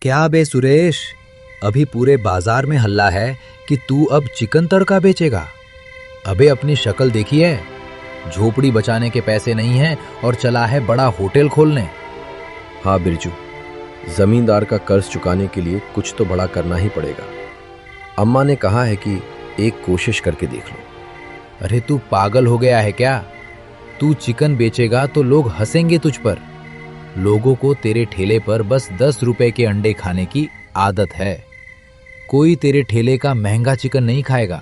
क्या बे सुरेश, अभी पूरे बाजार में हल्ला है कि तू अब चिकन तड़का बेचेगा। अबे अपनी शक्ल देखी है, झोपड़ी बचाने के पैसे नहीं हैं और चला है बड़ा होटल खोलने। हाँ बिरजू, जमींदार का कर्ज चुकाने के लिए कुछ तो बड़ा करना ही पड़ेगा। अम्मा ने कहा है कि एक कोशिश करके देख लो। अरे तू पागल हो गया है क्या? तू चिकन बेचेगा तो लोग हंसेंगे तुझ पर। लोगों को तेरे ठेले पर बस 10 रुपए के अंडे खाने की आदत है। कोई तेरे ठेले का महंगा चिकन नहीं खाएगा,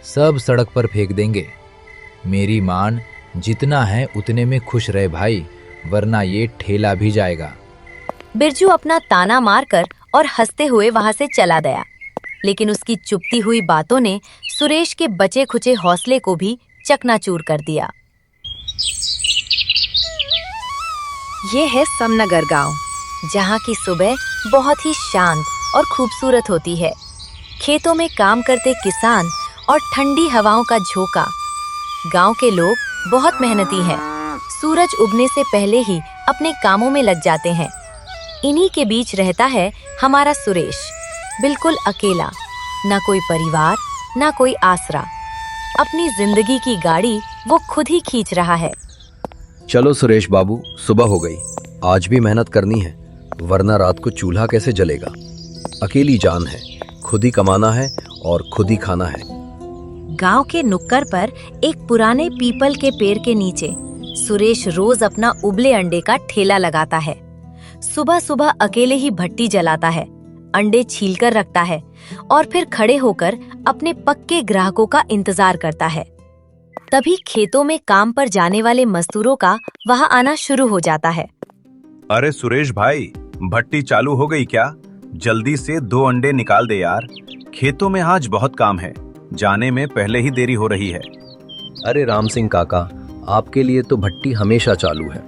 सब सड़क पर फेंक देंगे। मेरी मान, जितना है उतने में खुश रहे भाई, वरना ये ठेला भी जाएगा। बिरजू अपना ताना मारकर और हंसते हुए वहां से चला गया, लेकिन उसकी चुपती हुई बातों ने सुरेश के बचे खुचे हौसले को भी चकनाचूर कर दिया। ये है समनगर गांव, जहां की सुबह बहुत ही शांत और खूबसूरत होती है। खेतों में काम करते किसान और ठंडी हवाओं का झोंका। गांव के लोग बहुत मेहनती हैं, सूरज उगने से पहले ही अपने कामों में लग जाते हैं। इन्हीं के बीच रहता है हमारा सुरेश, बिल्कुल अकेला, ना कोई परिवार ना कोई आसरा। अपनी जिंदगी की गाड़ी वो खुद ही खींच रहा है। चलो सुरेश बाबू, सुबह हो गई, आज भी मेहनत करनी है, वरना रात को चूल्हा कैसे जलेगा। अकेली जान है, खुद ही कमाना है और खुद ही खाना है। गांव के नुक्कड़ पर एक पुराने पीपल के पेड़ के नीचे सुरेश रोज अपना उबले अंडे का ठेला लगाता है। सुबह सुबह अकेले ही भट्टी जलाता है, अंडे छीलकर रखता है और फिर खड़े होकर अपने पक्के ग्राहकों का इंतजार करता है। तभी खेतों में काम पर जाने वाले मजदूरों का वहां आना शुरू हो जाता है। अरे सुरेश भाई, भट्टी चालू हो गई क्या? जल्दी से 2 अंडे निकाल दे यार, खेतों में आज बहुत काम है, जाने में पहले ही देरी हो रही है। अरे राम सिंह काका, आपके लिए तो भट्टी हमेशा चालू है।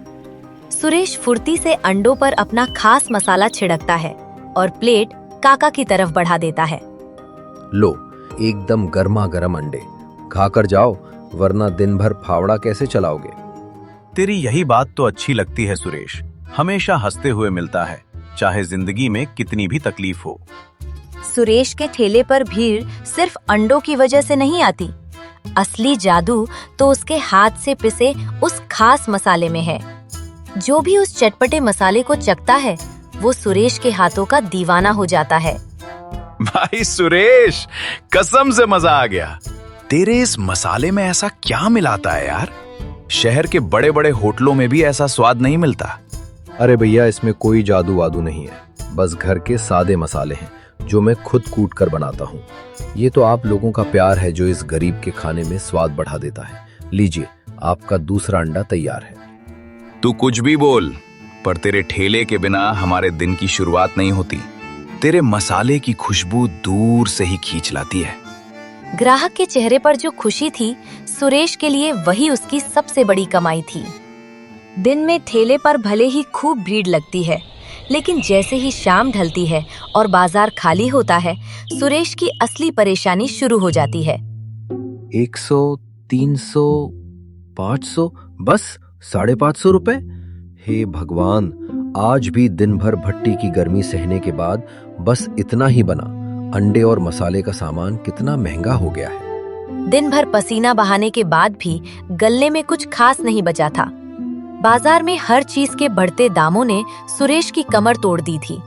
सुरेश फुर्ती से अंडों पर अपना खास मसाला छिड़कता है और प्लेट काका की तरफ बढ़ा देता है। लो, एकदम गर्मा गर्म अंडे, खाकर जाओ, वरना दिन भर फावड़ा कैसे चलाओगे। तेरी यही बात तो अच्छी लगती है सुरेश, हमेशा हंसते हुए मिलता है, चाहे जिंदगी में कितनी भी तकलीफ हो। सुरेश के ठेले पर भीड़ सिर्फ अंडों की वजह से नहीं आती, असली जादू तो उसके हाथ से पिसे उस खास मसाले में है। जो भी उस चटपटे मसाले को चखता है, वो सुरेश के हाथों का दीवाना हो जाता है। भाई सुरेश, कसम से मजा आ गया। तेरे इस मसाले में ऐसा क्या मिलाता है यार? शहर के बड़े बड़े होटलों में भी ऐसा स्वाद नहीं मिलता। अरे भैया, इसमें कोई जादू वादू नहीं है, बस घर के सादे मसाले हैं जो मैं खुद कूट कर बनाता हूँ। ये तो आप लोगों का प्यार है जो इस गरीब के खाने में स्वाद बढ़ा देता है। लीजिए, आपका दूसरा अंडा तैयार है। तू कुछ भी बोल, पर तेरे ठेले के बिना हमारे दिन की शुरुआत नहीं होती। तेरे मसाले की खुशबू दूर से ही खींच लाती है। ग्राहक के चेहरे पर जो खुशी थी, सुरेश के लिए वही उसकी सबसे बड़ी कमाई थी। दिन में ठेले पर भले ही खूब भीड़ लगती है, लेकिन जैसे ही शाम ढलती है और बाजार खाली होता है, सुरेश की असली परेशानी शुरू हो जाती है। 100, 300, 500, बस 550 रुपए। हे भगवान, आज भी दिन भर भट्टी की गर्मी सहने के बाद बस इतना ही बना। अंडे और मसाले का सामान कितना महंगा हो गया है। दिन भर पसीना बहाने के बाद भी गल्ले में कुछ खास नहीं बचा था। बाजार में हर चीज के बढ़ते दामों ने सुरेश की कमर तोड़ दी थी।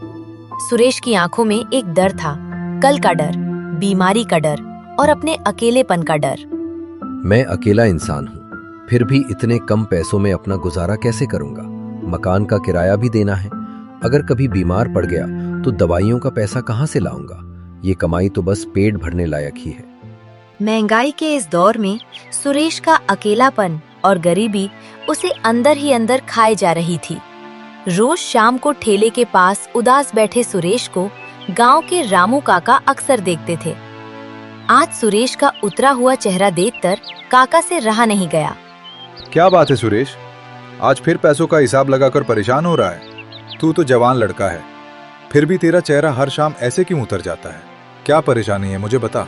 सुरेश की आंखों में एक डर था, कल का डर, बीमारी का डर और अपने अकेलेपन का डर। मैं अकेला इंसान हूँ, फिर भी इतने कम पैसों में अपना गुजारा कैसे करूंगा? मकान का किराया भी देना है। अगर कभी बीमार पड़ गया तो दवाइयों का पैसा कहाँ से लाऊंगा? ये कमाई तो बस पेट भरने लायक ही है। महंगाई के इस दौर में सुरेश का अकेलापन और गरीबी उसे अंदर ही अंदर खाए जा रही थी। रोज शाम को ठेले के पास उदास बैठे सुरेश को गांव के रामू काका अक्सर देखते थे। आज सुरेश का उतरा हुआ चेहरा देखकर काका से रहा नहीं गया। क्या बात है सुरेश, आज फिर पैसों का हिसाब लगाकर परेशान हो रहा है? तू तो जवान लड़का है, फिर भी तेरा चेहरा हर शाम ऐसे क्यों उतर जाता है? क्या परेशानी है, मुझे बता।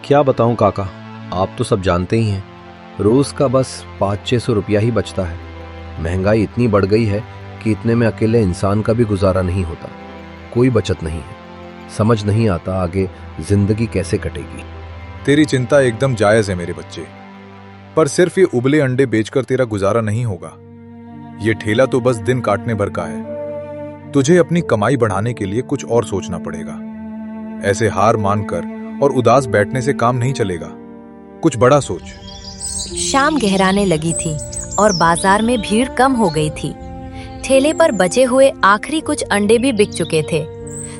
क्या बताऊं काका, आप तो सब जानते ही हैं। रोज का बस 500-600 रुपया ही बचता है। महंगाई इतनी बढ़ गई है कि इतने में अकेले इंसान का भी गुजारा नहीं होता। कोई बचत नहीं है। समझ नहीं आता आगे जिंदगी कैसे कटेगी। तेरी चिंता एकदम जायज है मेरे बच्चे, पर सिर्फ ये उबले अंडे बेचकर तेरा गुजारा नहीं होगा। ये ठेला तो बस दिन काटने भर का है। तुझे अपनी कमाई बढ़ाने के लिए कुछ और सोचना पड़ेगा। ऐसे हार मानकर और उदास बैठने से काम नहीं चलेगा। कुछ बड़ा सोच। शाम गहराने लगी थी और बाजार में भीड़ कम हो गई थी। ठेले पर बचे हुए आखिरी कुछ अंडे भी बिक चुके थे।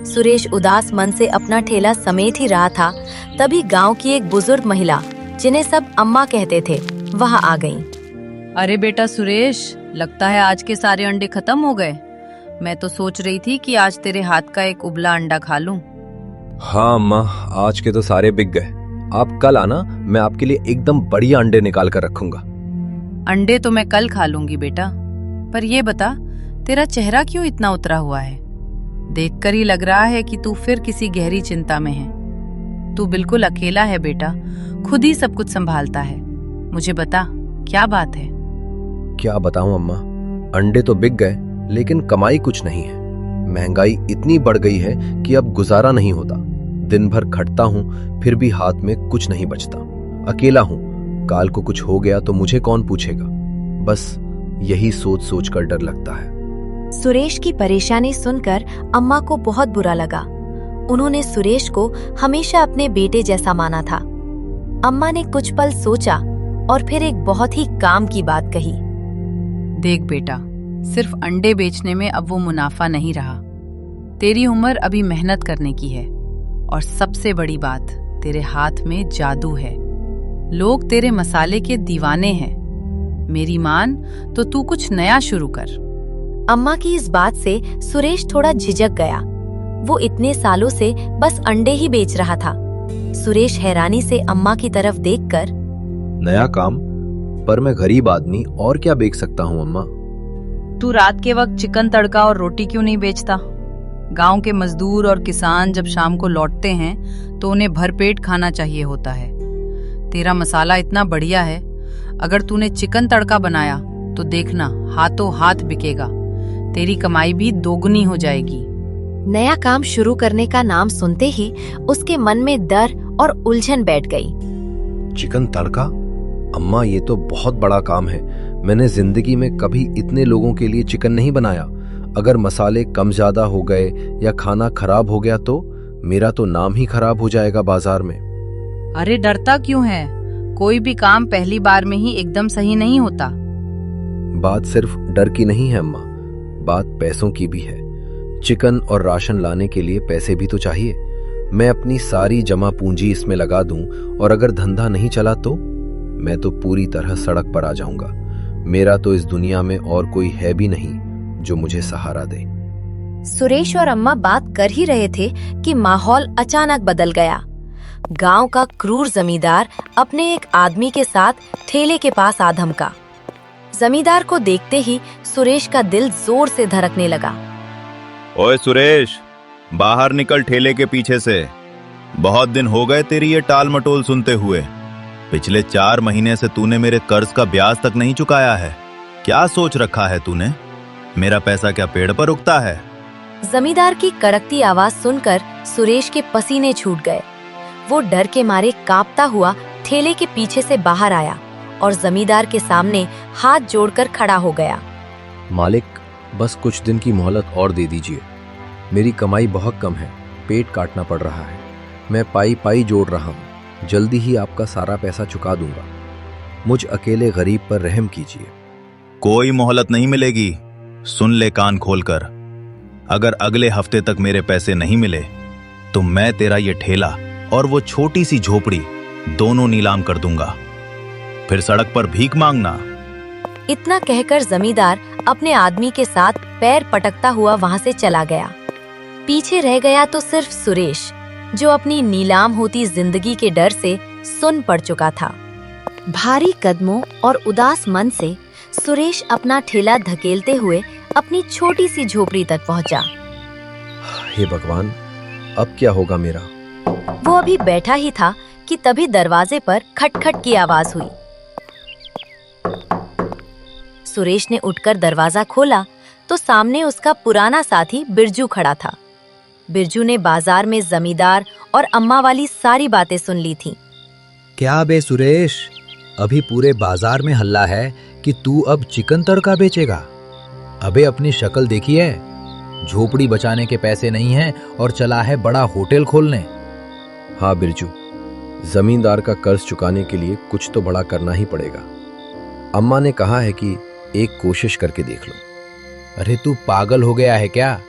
सुरेश उदास मन से अपना ठेला समेट ही रहा था, तभी गांव की एक बुजुर्ग महिला, जिन्हें सब अम्मा कहते थे, वहां आ गईं। अरे बेटा सुरेश, लगता है आज के सारे अंडे खत्म हो गए। मैं तो सोच रही थी कि आज तेरे हाथ का एक उबला अंडा खा लूं। हाँ अम्मा, आज के तो सारे बिक गए। आप कल आना, मैं आपके लिए एकदम बढ़िया अंडे निकाल कर रखूंगा। अंडे तो मैं कल खा लूंगी बेटा, पर ये बता, तेरा चेहरा क्यों इतना उतरा हुआ है? देखकर ही लग रहा है कि तू फिर किसी गहरी चिंता में है। तू बिल्कुल अकेला है बेटा, खुद ही सब कुछ संभालता है। मुझे बता, क्या बात है? क्या बताऊं अम्मा, अंडे तो बिक गए लेकिन कमाई कुछ नहीं है। महंगाई इतनी बढ़ गई है कि अब गुजारा नहीं होता। दिन भर खटता हूं, फिर भी हाथ में कुछ नहीं बचता। अकेला हूं, काल को कुछ हो गया तो मुझे कौन पूछेगा? बस यही सोच सोच कर डर लगता है। सुरेश की परेशानी सुनकर अम्मा को बहुत बुरा लगा। उन्होंने सुरेश को हमेशा अपने बेटे जैसा माना था। अम्मा ने कुछ पल सोचा और फिर एक बहुत ही काम की बात कही। देख बेटा, सिर्फ अंडे बेचने में अब वो मुनाफा नहीं रहा। तेरी उम्र अभी मेहनत करने की है, और सबसे बड़ी बात, तेरे हाथ में जादू है। लोग तेरे मसाले के दीवाने हैं। मेरी मान तो तू कुछ नया शुरू कर। अम्मा की इस बात से सुरेश थोड़ा झिझक गया। वो इतने सालों से बस अंडे ही बेच रहा था। सुरेश हैरानी से अम्मा की तरफ देखकर, नया काम? पर मैं गरीब आदमी और क्या बेच सकता हूँ अम्मा? तू रात के वक्त चिकन तड़का और रोटी क्यों नहीं बेचता? गांव के मजदूर और किसान जब शाम को लौटते हैं तो उन्हें भरपेट खाना चाहिए होता है। तेरा मसाला इतना बढ़िया है, अगर तूने चिकन तड़का बनाया तो देखना हाथों हाथ बिकेगा। तेरी कमाई भी दोगुनी हो जाएगी। नया काम शुरू करने का नाम सुनते ही उसके मन में डर और उलझन बैठ गई। चिकन तड़का? अम्मा, ये तो बहुत बड़ा काम है। मैंने जिंदगी में कभी इतने लोगों के लिए चिकन नहीं बनाया। अगर मसाले कम ज्यादा हो गए या खाना खराब हो गया तो मेरा तो नाम ही खराब हो जाएगा बाजार में। अरे डरता क्यों है? कोई भी काम पहली बार में ही एकदम सही नहीं होता। बात सिर्फ डर की नहीं है अम्मा, बात पैसों की भी है। चिकन और राशन लाने के लिए पैसे भी तो चाहिए। मैं अपनी सारी जमा पूंजी इसमें लगा दूं और अगर धंधा नहीं चला तो मैं तो पूरी तरह सड़क पर आ जाऊंगा। मेरा तो इस दुनिया में और कोई है भी नहीं जो मुझे सहारा दे। सुरेश और अम्मा बात कर ही रहे थे कि माहौल अचानक बदल गया। गांव का क्रूर जमींदार अपने एक आदमी के साथ ठेले के पास आ धमका। जमींदार को देखते ही सुरेश का दिल जोर से धड़कने लगा। ओए सुरेश, बाहर निकल ठेले के पीछे से। बहुत दिन हो गए तेरी ये टाल मटोल सुनते हुए। पिछले 4 महीने से तूने मेरे कर्ज का ब्याज तक नहीं चुकाया है। क्या सोच रखा है तूने? मेरा पैसा क्या पेड़ पर उगता है? जमींदार की कड़कती आवाज सुनकर सुरेश के पसीने छूट गए। वो डर के मारे कांपता हुआ ठेले के पीछे से बाहर आया और जमींदार के सामने हाथ जोड़कर खड़ा हो गया। मालिक, बस कुछ दिन की मोहलत और दे दीजिए। मेरी कमाई बहुत कम है, पेट काटना पड़ रहा है। मैं पाई पाई जोड़ रहा हूँ, जल्दी ही आपका सारा पैसा चुका दूंगा। मुझ अकेले गरीब पर रहम कीजिए। कोई मोहलत नहीं मिलेगी। सुन ले कान खोलकर, अगर अगले हफ्ते तक मेरे पैसे नहीं मिले तो मैं तेरा ये ठेला और वो छोटी सी झोपड़ी दोनों नीलाम कर दूंगा। फिर सड़क पर भीख मांगना। इतना कहकर जमींदार अपने आदमी के साथ पैर पटकता हुआ वहां से चला गया। पीछे रह गया तो सिर्फ सुरेश, जो अपनी नीलाम होती जिंदगी के डर से सुन्न पड़ चुका था। भारी कदमों और उदास मन से सुरेश अपना ठेला धकेलते हुए अपनी छोटी सी झोपड़ी तक पहुंचा। हे भगवान, अब क्या होगा मेरा? वो अभी बैठा ही था कि तभी दरवाजे पर खटखट की आवाज हुई। सुरेश ने उठकर दरवाजा खोला तो सामने उसका पुराना साथी बिरजू खड़ा था। बिरजू ने बाजार में जमींदार और अम्मा वाली सारी बातें सुन ली थीं। क्या बे सुरेश, अभी पूरे बाजार में हल्ला है कि तू अब चिकन तड़का बेचेगा। अबे अपनी शक्ल देखी है, झोपड़ी बचाने के पैसे नहीं हैं और चला है बड़ा होटल खोलने। हाँ बिरजू, जमींदार का कर्ज चुकाने के लिए कुछ तो बड़ा करना ही पड़ेगा। अम्मा ने कहा है कि एक कोशिश करके देख लो। अरे तू पागल हो गया है क्या?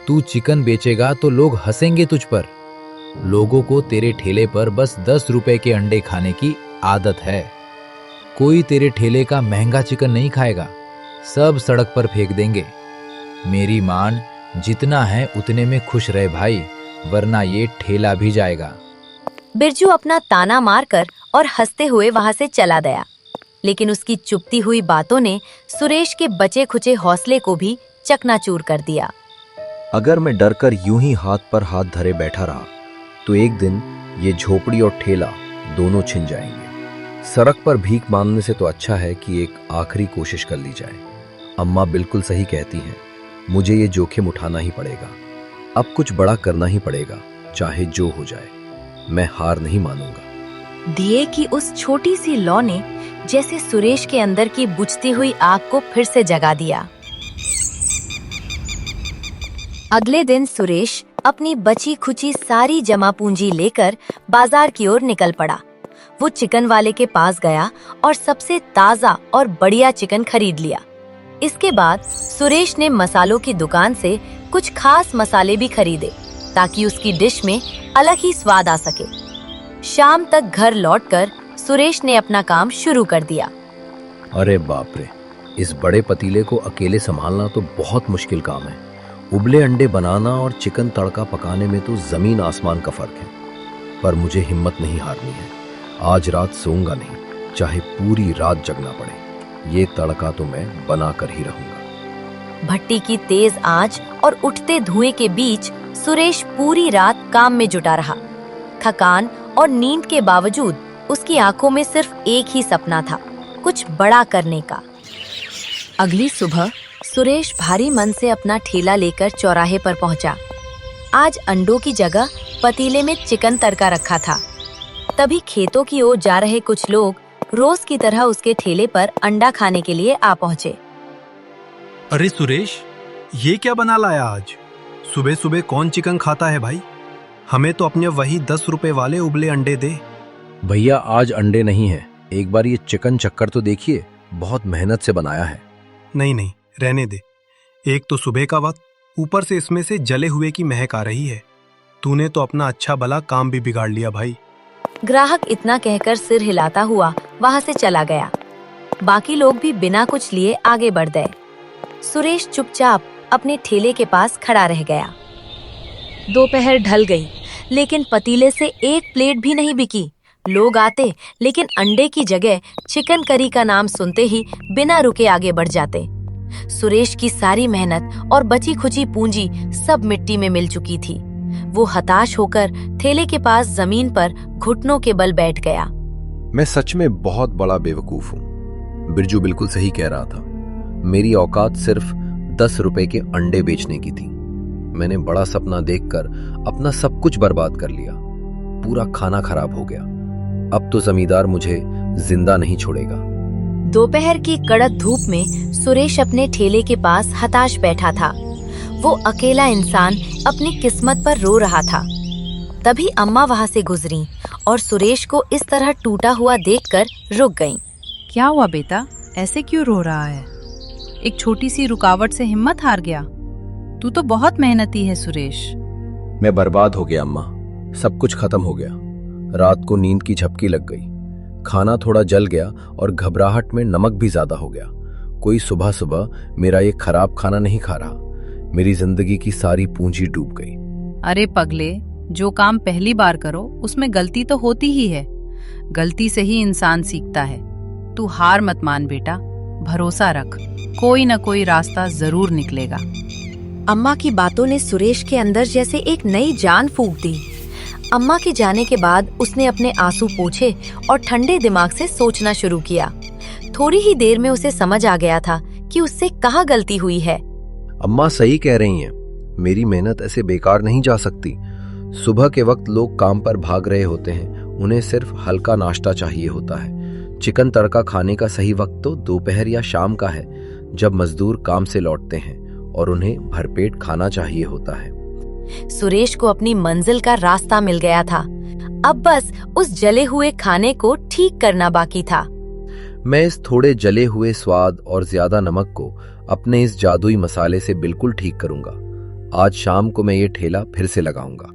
तू चिकन बेचेगा तो लोग हंसेंगे तुझ पर। लोगों को तेरे ठेले पर बस 10 रुपए के अंडे खाने की आदत है। कोई तेरे ठेले का महंगा चिकन नहीं खाएगा, सब सड़क पर फेंक देंगे। मेरी मान, जितना है उतने में खुश रहे भाई, वरना ये ठेला भी जाएगा। बिरजू अपना ताना मारकर और हंसते हुए वहां से चला गया, लेकिन उसकी चुपती हुई बातों ने सुरेश के बचे खुचे हौसले को भी चकनाचूर कर दिया। अगर मैं डरकर यूं ही हाथ पर हाथ धरे बैठा रहा तो एक दिन ये झोपड़ी और ठेला दोनों छिन जाएंगे। सड़क पर भीख मांगने से तो अच्छा है कि एक आखिरी कोशिश कर ली जाए। अम्मा बिल्कुल सही कहती हैं, मुझे ये जोखिम उठाना ही पड़ेगा। अब कुछ बड़ा करना ही पड़ेगा, चाहे जो हो जाए। मैं हार नहीं मानूंगा। दिए की उस छोटी सी लौ ने जैसे सुरेश के अंदर की बुझती हुई आग को फिर से जगा दिया। अगले दिन सुरेश अपनी बची खुची सारी जमा पूंजी लेकर बाजार की ओर निकल पड़ा। वो चिकन वाले के पास गया और सबसे ताजा और बढ़िया चिकन खरीद लिया। इसके बाद सुरेश ने मसालों की दुकान से कुछ खास मसाले भी खरीदे ताकि उसकी डिश में अलग ही स्वाद आ सके। शाम तक घर लौटकर सुरेश ने अपना काम शुरू कर दिया। अरे बाप रे, इस बड़े पतीले को अकेले संभालना तो बहुत मुश्किल काम है। उबले अंडे बनाना और चिकन तड़का पकाने में तो जमीन आसमान का फर्क है। पर मुझे हिम्मत नहीं हारनी है। आज रात सोऊंगा नहीं, चाहे पूरी रात जगना पड़े। ये तड़का तो मैं बना कर ही रहूंगा। भट्टी की तेज आंच और उठते धुएं के बीच सुरेश पूरी रात काम में जुटा रहा। थकान और नींद के बावजूद उसकी आंखों में सिर्फ एक ही सपना था, कुछ बड़ा करने का। अगली सुबह सुरेश भारी मन से अपना ठेला लेकर चौराहे पर पहुंचा। आज अंडों की जगह पतीले में चिकन तड़का रखा था। तभी खेतों की ओर जा रहे कुछ लोग रोज की तरह उसके ठेले पर अंडा खाने के लिए आ पहुंचे। अरे सुरेश, ये क्या बना लाया आज? सुबह सुबह कौन चिकन खाता है भाई? हमें तो अपने वही 10 रुपए वाले उबले अंडे दे। भैया आज अंडे नहीं है, एक बार ये चिकन चक्कर तो देखिए, बहुत मेहनत से बनाया है। नहीं नहीं, रहने दे। एक तो सुबह का वक्त, ऊपर से इसमें से जले हुए की महक आ रही है। तूने तो अपना अच्छा भला काम भी बिगाड़ लिया भाई। ग्राहक इतना कहकर सिर हिलाता हुआ वहां से चला गया। बाकी लोग भी बिना कुछ लिए आगे बढ़ गए। सुरेश चुपचाप अपने ठेले के पास खड़ा रह गया। दोपहर ढल गई, लेकिन पतीले से एक प्लेट भी नहीं बिकी। लोग आते, लेकिन अंडे की जगह चिकन करी का नाम सुनते ही बिना रुके आगे बढ़ जाते। सुरेश की सारी मेहनत और बची खुची पूंजी सब मिट्टी में मिल चुकी थी। वो हताश होकर ठेले के पास जमीन पर घुटनों के बल बैठ गया। मैं सच में बहुत बड़ा बेवकूफ हूँ। बिरजू बिल्कुल सही कह रहा था। मेरी औकात सिर्फ 10 रुपए के अंडे बेचने की थी। मैंने बड़ा सपना देखकर अपना सब कुछ बर्बाद कर लिया। पूरा खाना खराब हो गया। अब तो जमींदार मुझे जिंदा नहीं छोड़ेगा। दोपहर की कड़क धूप में सुरेश अपने ठेले के पास हताश बैठा था। वो अकेला इंसान अपनी किस्मत पर रो रहा था। तभी अम्मा वहां से गुजरी और सुरेश को इस तरह टूटा हुआ देखकर रुक गईं। क्या हुआ बेटा, ऐसे क्यों रो रहा है? एक छोटी सी रुकावट से हिम्मत हार गया? तू तो बहुत मेहनती है सुरेश। मैं बर्बाद हो गया अम्मा, सब कुछ खत्म हो गया। रात को नींद की झपकी लग गई, खाना थोड़ा जल गया और घबराहट में नमक भी ज्यादा हो गया। कोई सुबह सुबह मेरा ये खराब खाना नहीं खा रहा। मेरी जिंदगी की सारी पूंजी डूब गई। अरे पगले, जो काम पहली बार करो उसमें गलती तो होती ही है। गलती से ही इंसान सीखता है। तू हार मत मान बेटा, भरोसा रख, कोई न कोई रास्ता जरूर निकलेगा। अम्मा की बातों ने सुरेश के अंदर जैसे एक नई जान फूंक दी। अम्मा के जाने के बाद उसने अपने आंसू पोंछे और ठंडे दिमाग से सोचना शुरू किया। थोड़ी ही देर में उसे समझ आ गया था कि उससे कहाँ गलती हुई है। अम्मा सही कह रही हैं, मेरी मेहनत ऐसे बेकार नहीं जा सकती। सुबह के वक्त लोग काम पर भाग रहे होते हैं, उन्हें सिर्फ हल्का नाश्ता चाहिए होता है। चिकन तड़का खाने का सही वक्त तो दोपहर या शाम का है, जब मजदूर काम से लौटते हैं और उन्हें भरपेट खाना चाहिए होता है। सुरेश को अपनी मंजिल का रास्ता मिल गया था। अब बस उस जले हुए खाने को ठीक करना बाकी था। मैं इस थोड़े जले हुए स्वाद और ज्यादा नमक को अपने इस जादुई मसाले से बिल्कुल ठीक करूंगा। आज शाम को मैं ये ठेला फिर से लगाऊंगा।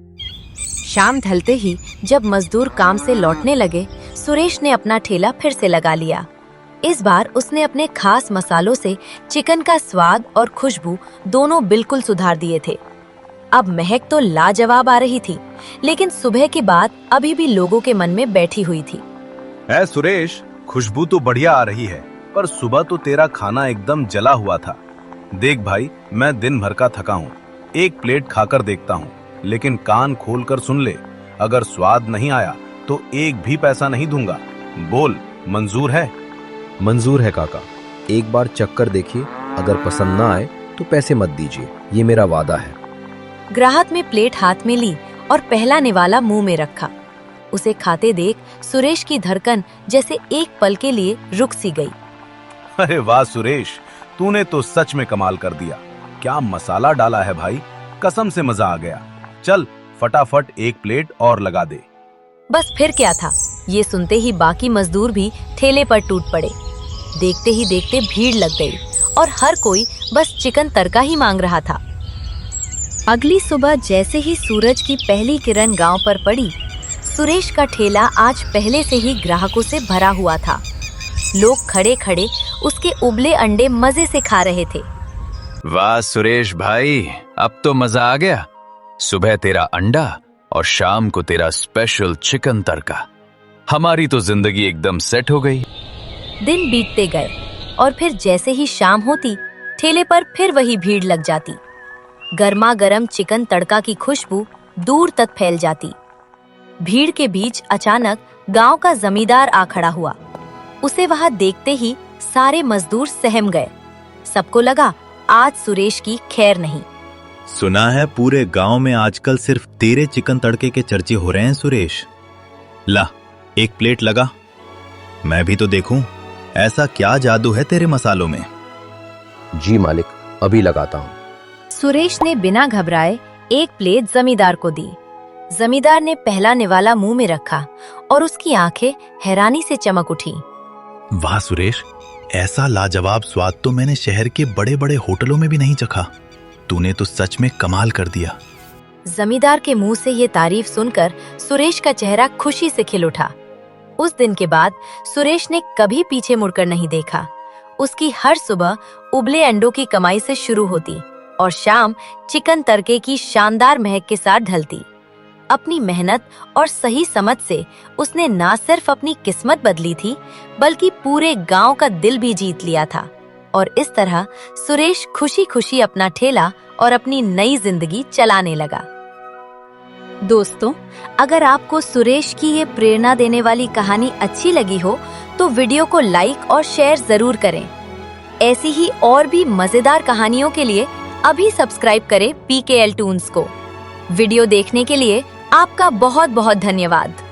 शाम ढलते ही जब मजदूर काम से लौटने लगे, सुरेश ने अपना ठेला फिर से लगा लिया। इस बार उसने अपने खास मसालों से चिकन का स्वाद और खुशबू दोनों बिल्कुल सुधार दिए थे। अब महक तो लाजवाब आ रही थी, लेकिन सुबह की बात अभी भी लोगों के मन में बैठी हुई थी। है सुरेश, खुशबू तो बढ़िया आ रही है, पर सुबह तो तेरा खाना एकदम जला हुआ था। देख भाई, मैं दिन भर का थका हूँ, एक प्लेट खाकर देखता हूँ, लेकिन कान खोलकर सुन ले, अगर स्वाद नहीं आया तो एक भी पैसा नहीं दूंगा। बोल, मंजूर है? मंजूर है काका, एक बार चक्कर देखिए, अगर पसंद ना आए तो पैसे मत दीजिए, ये मेरा वादा है। ग्राहक में प्लेट हाथ में ली और पहला निवाला मुंह में रखा। उसे खाते देख सुरेश की धड़कन जैसे एक पल के लिए रुक सी गई। अरे वाह सुरेश, तूने तो सच में कमाल कर दिया। क्या मसाला डाला है भाई, कसम से मजा आ गया। चल फटाफट एक प्लेट और लगा दे। बस फिर क्या था, ये सुनते ही बाकी मजदूर भी ठेले पर टूट पड़े। देखते ही देखते भीड़ लग गई और हर कोई बस चिकन तड़का ही मांग रहा था। अगली सुबह जैसे ही सूरज की पहली किरण गांव पर पड़ी, सुरेश का ठेला आज पहले से ही ग्राहकों से भरा हुआ था। लोग खड़े खड़े उसके उबले अंडे मजे से खा रहे थे। वाह सुरेश भाई, अब तो मजा आ गया। सुबह तेरा अंडा और शाम को तेरा स्पेशल चिकन तड़का, हमारी तो जिंदगी एकदम सेट हो गई। दिन बीतते गए और फिर जैसे ही शाम होती, ठेले पर फिर वही भीड़ लग जाती। गर्मा गर्म चिकन तड़का की खुशबू दूर तक फैल जाती। भीड़ के बीच अचानक गांव का जमींदार आ खड़ा हुआ। उसे वहां देखते ही सारे मजदूर सहम गए। सबको लगा आज सुरेश की खैर नहीं। सुना है पूरे गांव में आजकल सिर्फ तेरे चिकन तड़के के चर्चे हो रहे हैं सुरेश। ला, एक प्लेट लगा, मैं भी तो देखूं, ऐसा क्या जादू है तेरे मसालों में। जी मालिक, अभी लगाता हूँ। सुरेश ने बिना घबराए एक प्लेट जमींदार को दी। जमींदार ने पहला निवाला मुंह में रखा और उसकी आंखें हैरानी से चमक उठी। वाह सुरेश, ऐसा लाजवाब स्वाद तो मैंने शहर के बड़े बड़े होटलों में भी नहीं चखा। तूने तो सच में कमाल कर दिया। जमींदार के मुंह से ये तारीफ सुनकर सुरेश का चेहरा खुशी से खिल उठा। उस दिन के बाद सुरेश ने कभी पीछे मुड़कर नहीं देखा। उसकी हर सुबह उबले अंडों की कमाई से शुरू होती और शाम चिकन तड़के की शानदार महक के साथ ढलती। अपनी मेहनत और सही समझ से उसने ना सिर्फ अपनी किस्मत बदली थी, बल्कि पूरे गांव का दिल भी जीत लिया था। और इस तरह सुरेश खुशी खुशी अपना ठेला और अपनी नई जिंदगी चलाने लगा। दोस्तों, अगर आपको सुरेश की ये प्रेरणा देने वाली कहानी अच्छी लगी हो तो वीडियो को लाइक और शेयर जरूर करें। ऐसी ही और भी मजेदार कहानियों के लिए अभी सब्सक्राइब करें PKL टून्स को। वीडियो देखने के लिए आपका बहुत बहुत धन्यवाद।